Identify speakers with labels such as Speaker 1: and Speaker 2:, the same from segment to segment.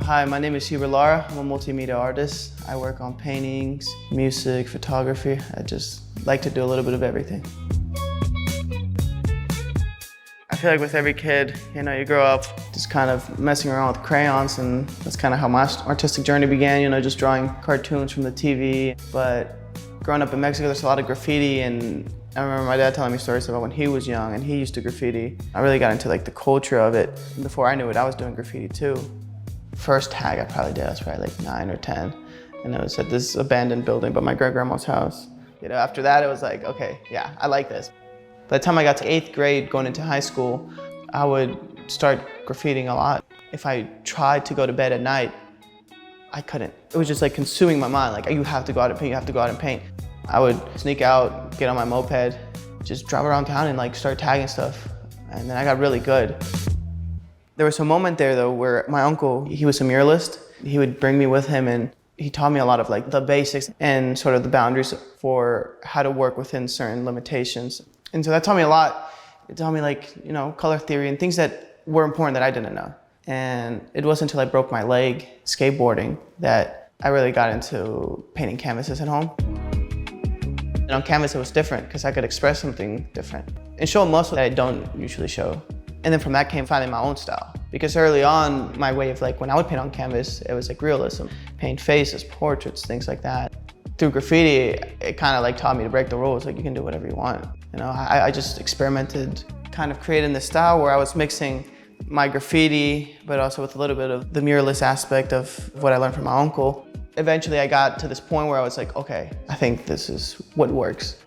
Speaker 1: Hi, my name is Huber Lara. I'm a multimedia artist. I work on paintings, music, photography. I just like to do a little bit of everything. I feel like with every kid, you grow up just kind of messing around with crayons, and that's kind of how my artistic journey began, just drawing cartoons from the TV. But growing up in Mexico, there's a lot of graffiti, and I remember my dad telling me stories about when he was young and he used to graffiti. I really got into the culture of it. Before I knew it, I was doing graffiti too. First tag I probably did, I was probably 9 or 10. And it was at this abandoned building by my great-grandma's house. After that it was like, okay, yeah, I like this. By the time I got to 8th grade, going into high school, I would start graffitiing a lot. If I tried to go to bed at night, I couldn't. It was just consuming my mind, you have to go out and paint, you have to go out and paint. I would sneak out, get on my moped, just drive around town and start tagging stuff. And then I got really good. There was a moment there though where my uncle, he was a muralist. He would bring me with him and he taught me a lot of the basics and sort of the boundaries for how to work within certain limitations. And so that taught me a lot. It taught me color theory and things that were important that I didn't know. And it wasn't until I broke my leg skateboarding that I really got into painting canvases at home. And on canvas it was different because I could express something different and show a muscle that I don't usually show. And then from that came finding my own style. Because early on, my way of when I would paint on canvas, it was realism. Paint faces, portraits, things like that. Through graffiti, it kind of taught me to break the rules. You can do whatever you want. I just experimented, kind of creating this style where I was mixing my graffiti, but also with a little bit of the muralist aspect of what I learned from my uncle. Eventually I got to this point where I was okay, I think this is what works.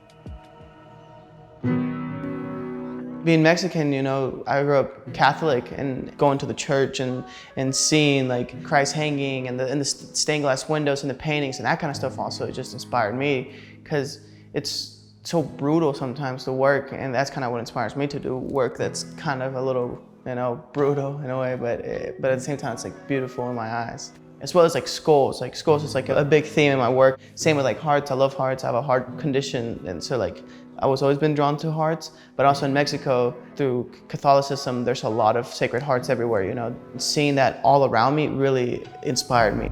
Speaker 1: Being Mexican, I grew up Catholic and going to the church and seeing Christ hanging and the stained glass windows and the paintings and that kind of stuff also just inspired me because it's so brutal sometimes to work, and that's kind of what inspires me to do work that's kind of a little, brutal in a way, but at the same time it's beautiful in my eyes. As well as skulls. Skulls is a big theme in my work. Same with hearts. I love hearts. I have a heart condition, and so I was always been drawn to hearts. But also in Mexico, through Catholicism, there's a lot of sacred hearts everywhere. Seeing that all around me really inspired me.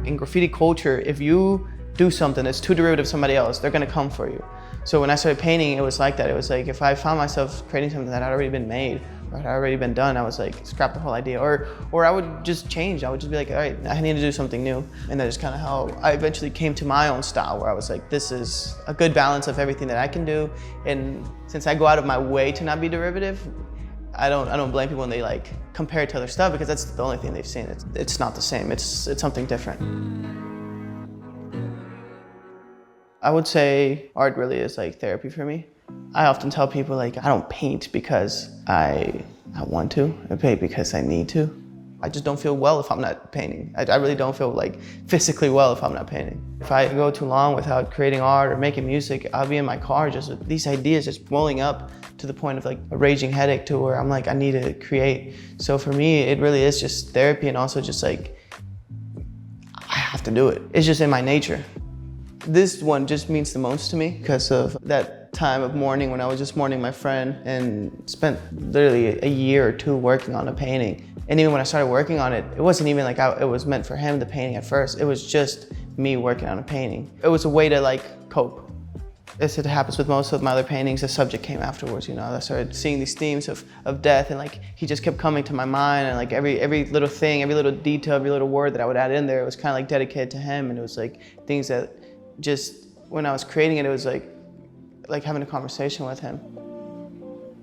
Speaker 1: In graffiti culture, if you do something that's too derivative of somebody else, they're gonna come for you. So when I started painting, it was like that. It was if I found myself creating something that had already been made, or had already been done, I was scrap the whole idea. Or I would just change. I would just be all right, I need to do something new. And that's kind of how I eventually came to my own style, where I was this is a good balance of everything that I can do. And since I go out of my way to not be derivative, I don't blame people when they compare it to other stuff, because that's the only thing they've seen. It's not the same, it's something different. I would say art really is therapy for me. I often tell people I don't paint because I want to. I paint because I need to. I just don't feel well if I'm not painting. I really don't feel physically well if I'm not painting. If I go too long without creating art or making music, I'll be in my car just with these ideas just welling up to the point of a raging headache, to where I'm I need to create. So for me, it really is just therapy, and also just I have to do it. It's just in my nature. This one just means the most to me because of that time of mourning when I was just mourning my friend and spent literally a year or two working on a painting. And even when I started working on it, it wasn't even it was meant for him, the painting at first. It was just me working on a painting. It was a way to cope. As it happens with most of my other paintings, the subject came afterwards. I started seeing these themes of death, and he just kept coming to my mind, and every little thing, every little detail, every little word that I would add in there, it was kind of dedicated to him. And it was things that just, when I was creating it, it was like having a conversation with him.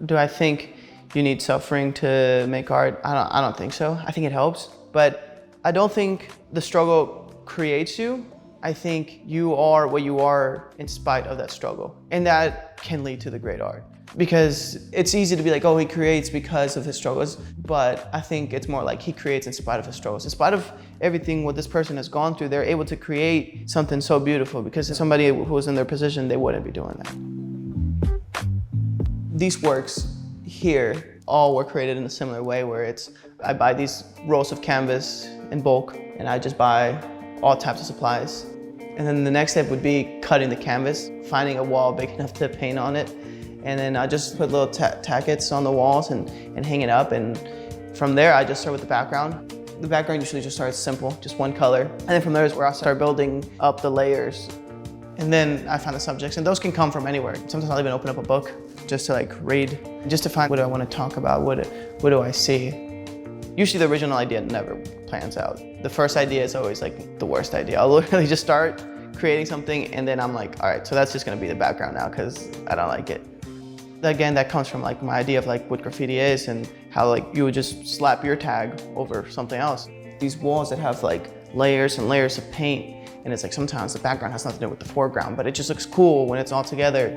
Speaker 1: Do I think you need suffering to make art? I don't think so. I think it helps, but I don't think the struggle creates you. I think you are what you are in spite of that struggle, and that can lead to the great art. Because it's easy to be oh, he creates because of his struggles, but I think it's more he creates in spite of his struggles. In spite of everything what this person has gone through, they're able to create something so beautiful, because somebody who was in their position, they wouldn't be doing that. These works here all were created in a similar way, where I buy these rolls of canvas in bulk, and I just buy all types of supplies. And then the next step would be cutting the canvas, finding a wall big enough to paint on it, And then I just put little tackets on the walls and hang it up. And from there, I just start with the background. The background usually just starts simple, just one color. And then from there is where I start building up the layers. And then I find the subjects, and those can come from anywhere. Sometimes I'll even open up a book just to like read, just to find what do I want to talk about, what do I see. Usually the original idea never plans out. The first idea is always like the worst idea. I'll literally just start creating something and then I'm like, all right, so that's just gonna be the background now because I don't like it. Again, that comes from like my idea of like what graffiti is and how like you would just slap your tag over something else. These walls that have like layers and layers of paint, and it's like sometimes the background has nothing to do with the foreground, but it just looks cool when it's all together.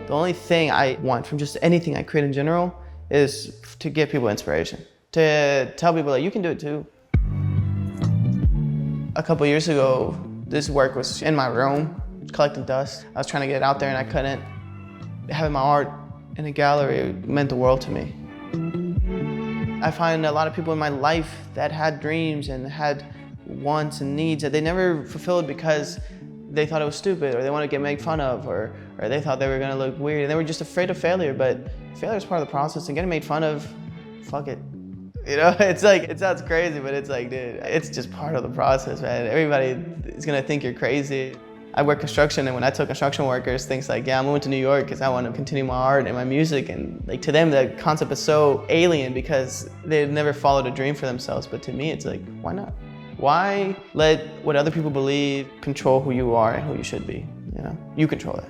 Speaker 1: The only thing I want from just anything I create in general is to give people inspiration. To tell people like, you can do it too. A couple years ago, this work was in my room, collecting dust. I was trying to get it out there and I couldn't. Having my art in a gallery meant the world to me. I find a lot of people in my life that had dreams and had wants and needs that they never fulfilled because they thought it was stupid or they wanted to get made fun of or they thought they were gonna look weird and they were just afraid of failure, but failure is part of the process and getting made fun of, fuck it. You know, it's like, it sounds crazy, but it's like, dude, it's just part of the process, man. Everybody is gonna think you're crazy. I work construction, and when I tell construction workers things like, yeah, I'm moving to New York because I want to continue my art and my music, and like to them, the concept is so alien because they've never followed a dream for themselves. But to me, it's like, why not? Why let what other people believe control who you are and who you should be? You know, you control that.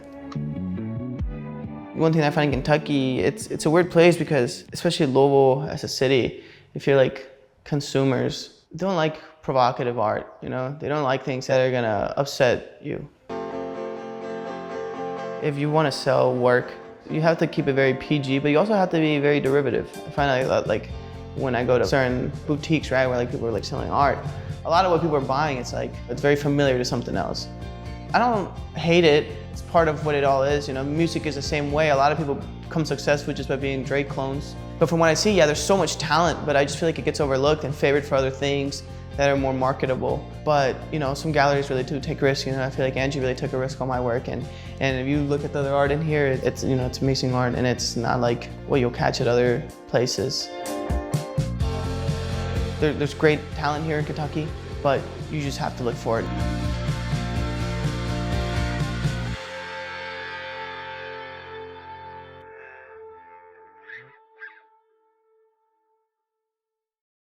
Speaker 1: One thing I find in Kentucky, it's a weird place because, especially Louisville as a city, I feel like consumers don't like provocative art, you know? They don't like things that are gonna upset you. If you wanna sell work, you have to keep it very PG, but you also have to be very derivative. I find like when I go to certain boutiques, right, where like people are like selling art, a lot of what people are buying, it's like, it's very familiar to something else. I don't hate it. It's part of what it all is, you know? Music is the same way. A lot of people become successful just by being Drake clones. But from what I see, yeah, there's so much talent, but I just feel like it gets overlooked and favored for other things that are more marketable. But, you know, some galleries really do take risks. You know, I feel like Angie really took a risk on my work. And if you look at the other art in here, it's, you know, it's amazing art, and it's not like what you'll catch at other places. There's great talent here in Kentucky, but you just have to look for it.